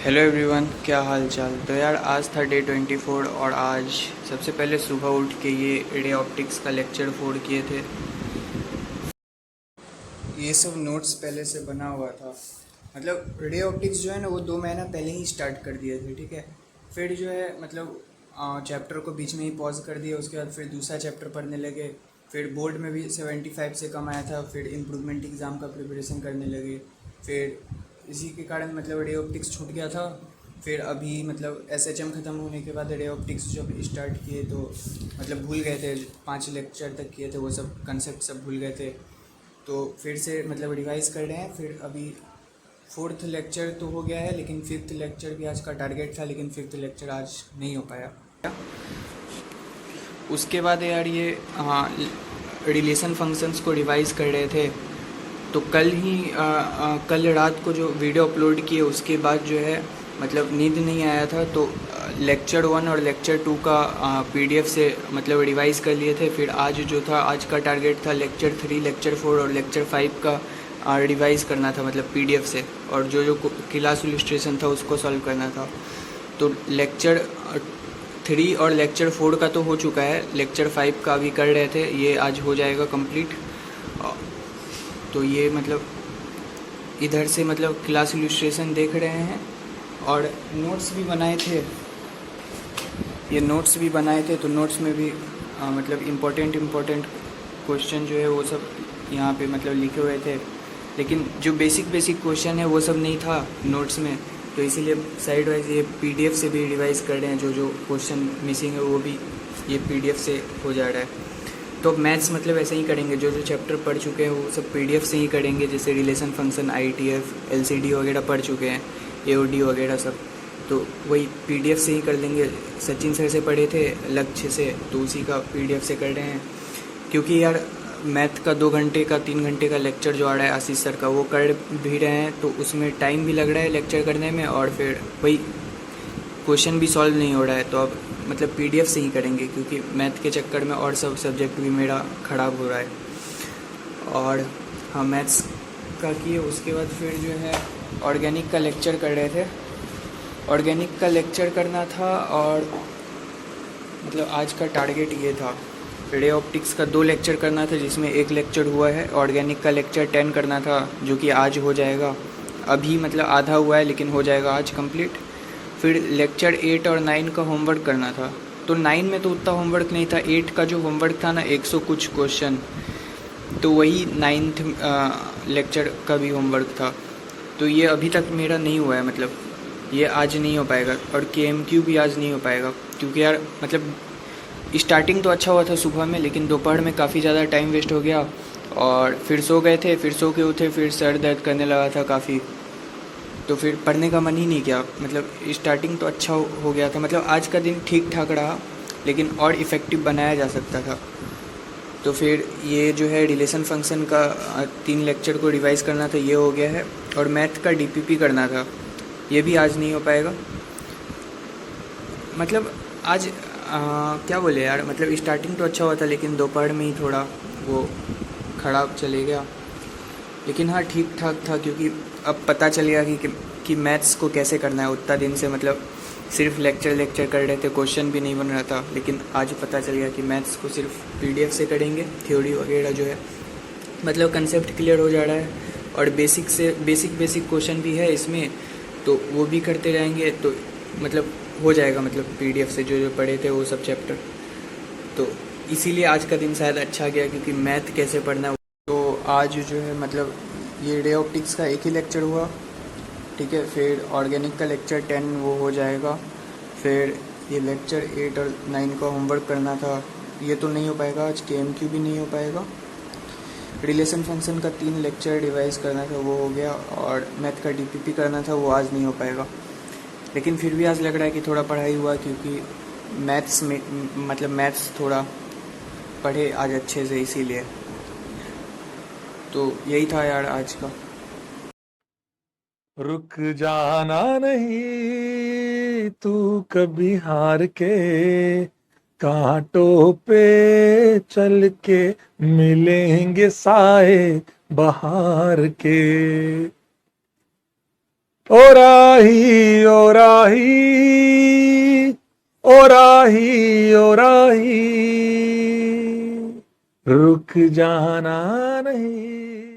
Hello everyone, क्या हाल चाल। तो यार आज था डे 24 और आज सबसे पहले सुबह उठ के ये रे ऑप्टिक्स का लेक्चर 4 किए थे। ये सब नोट्स पहले से बना हुआ था। मतलब रे ऑप्टिक्स जो है ना वो 2 महीना पहले ही स्टार्ट कर दिए थे, ठीक है। फिर जो है मतलब चैप्टर को बीच में ही पॉज कर दिया, उसके बाद फिर दूसरा चैप्टर पढ़ने लगे। फिर बोर्ड में भी 75 से कम आया था, फिर इम्प्रूवमेंट एग्ज़ाम का प्रिपरेशन करने लगे। फिर इसी के कारण मतलब रे ऑप्टिक्स छूट गया था। फिर अभी मतलब एसएचएम ख़त्म होने के बाद रे ऑप्टिक्स जब स्टार्ट किए तो मतलब भूल गए थे। 5 लेक्चर तक किए थे, वो सब कंसेप्ट सब भूल गए थे। तो फिर से मतलब रिवाइज कर रहे हैं। फिर अभी 4th लेक्चर तो हो गया है, लेकिन 5th लेक्चर भी आज का टारगेट था, लेकिन 5th लेक्चर आज नहीं हो पाया। उसके बाद यार ये हाँ, रिलेशन फंक्शंस को रिवाइज कर रहे थे। तो कल रात को जो वीडियो अपलोड किए उसके बाद जो है मतलब नींद नहीं आया था। तो लेक्चर 1 और लेक्चर 2 का पीडीएफ से मतलब रिवाइज कर लिए थे। फिर आज जो था, आज का टारगेट था लेक्चर 3, लेक्चर 4 और लेक्चर 5 का रिवाइज़ करना था मतलब पीडीएफ से, और जो जो क्लास इलस्ट्रेशन था उसको सॉल्व करना था। तो लेक्चर 3 और लेक्चर 4 का तो हो चुका है, लेक्चर 5 का भी कर रहे थे, ये आज हो जाएगा कंप्लीट। तो ये मतलब इधर से मतलब क्लास इलस्ट्रेशन देख रहे हैं और नोट्स भी बनाए थे। ये नोट्स भी बनाए थे, तो नोट्स में भी मतलब इम्पोर्टेंट क्वेश्चन जो है वो सब यहाँ पे मतलब लिखे हुए थे। लेकिन जो बेसिक क्वेश्चन है वो सब नहीं था नोट्स में, तो इसीलिए साइड वाइज ये पीडीएफ से भी रिवाइज कर रहे हैं। जो जो क्वेश्चन मिसिंग है वो भी ये पीडीएफ से हो जा रहा है। तो मैथ्स मतलब ऐसे ही करेंगे, जो जो चैप्टर पढ़ चुके हैं वो सब पीडीएफ से ही करेंगे, जैसे रिलेशन फंक्शन, आईटीएफ, एलसीडी वगैरह पढ़ चुके हैं, एओडी वगैरह सब। तो वही पीडीएफ से ही कर लेंगे। सचिन सर से पढ़े थे लक्ष्य से, तो उसी का पीडीएफ से कर रहे हैं। क्योंकि यार मैथ का 2 घंटे का 3 घंटे का लेक्चर जो आ रहा है आशीष सर का, वो कर भी रहे हैं, तो उसमें टाइम भी लग रहा है लेक्चर करने में, और फिर वही क्वेश्चन भी सॉल्व नहीं हो रहा है। तो अब मतलब पीडीएफ से ही करेंगे, क्योंकि मैथ के चक्कर में और सब सब्जेक्ट भी मेरा ख़राब हो रहा है। और हाँ, मैथ्स का किए, उसके बाद फिर जो है ऑर्गेनिक का लेक्चर कर रहे थे। ऑर्गेनिक का लेक्चर करना था, और मतलब आज का टारगेट ये था। रे ऑप्टिक्स का 2 लेक्चर करना था, जिसमें 1 लेक्चर हुआ है। ऑर्गेनिक का लेक्चर 10 करना था, जो कि आज हो जाएगा। अभी मतलब आधा हुआ है, लेकिन हो जाएगा आज कंप्लीट। फिर लेक्चर 8 और 9 का होमवर्क करना था। तो 9 में तो उतना होमवर्क नहीं था, 8 का जो होमवर्क था ना 100 कुछ क्वेश्चन, तो वही 9th लेक्चर का भी होमवर्क था। तो ये अभी तक मेरा नहीं हुआ है, मतलब ये आज नहीं हो पाएगा। और केएमक्यू भी आज नहीं हो पाएगा, क्योंकि यार मतलब स्टार्टिंग तो अच्छा हुआ था सुबह में, लेकिन दोपहर में काफ़ी ज़्यादा टाइम वेस्ट हो गया। और फिर सो गए थे, फिर सो के उठे, फिर सर दर्द करने लगा था काफ़ी। तो फिर पढ़ने का मन ही नहीं किया। मतलब स्टार्टिंग तो अच्छा हो गया था, मतलब आज का दिन ठीक ठाक रहा, लेकिन और इफ़ेक्टिव बनाया जा सकता था। तो फिर ये जो है रिलेशन फंक्शन का 3 लेक्चर को रिवाइज़ करना था, ये हो गया है। और मैथ का डीपीपी करना था, ये भी आज नहीं हो पाएगा। मतलब आज क्या बोले यार, मतलब स्टार्टिंग तो अच्छा हुआ था, लेकिन दोपहर में ही थोड़ा वो ख़राब चले गया। लेकिन हाँ, ठीक ठाक था, क्योंकि अब पता चल गया कि मैथ्स को कैसे करना है। उतना दिन से मतलब सिर्फ लेक्चर कर रहे थे, क्वेश्चन भी नहीं बन रहा था। लेकिन आज पता चल गया कि मैथ्स को सिर्फ पीडीएफ से करेंगे, थ्योरी वगैरह जो है मतलब कंसेप्ट क्लियर हो जा रहा है। और बेसिक से बेसिक क्वेश्चन भी है इसमें, तो वो भी करते रहेंगे, तो मतलब हो जाएगा मतलब पीडीएफ से जो जो पढ़े थे वो सब चैप्टर। तो इसीलिए आज का दिन शायद अच्छा गया, क्योंकि मैथ कैसे पढ़ना है। तो आज जो है मतलब ये रे ऑप्टिक्स का 1 ही लेक्चर हुआ, ठीक है। फिर ऑर्गेनिक का लेक्चर 10 वो हो जाएगा। फिर ये लेक्चर 8 और 9 का होमवर्क करना था, ये तो नहीं हो पाएगा आज। केएमक्यू भी नहीं हो पाएगा। रिलेशन फंक्शन का 3 लेक्चर रिवाइज करना था, वो हो गया। और मैथ का डीपीपी करना था, वो आज नहीं हो पाएगा। लेकिन फिर भी आज लग रहा है कि थोड़ा पढ़ाई हुआ, क्योंकि मैथ्स में मतलब मैथ्स थोड़ा पढ़े आज अच्छे से, इसीलिए। तो यही था यार आज का। रुक जाना नहीं तू कभी हार के, कांटों पे चल के मिलेंगे साए बहार के। ओ राही ओ राही ओ राही ओ राही रुक जाना नहीं।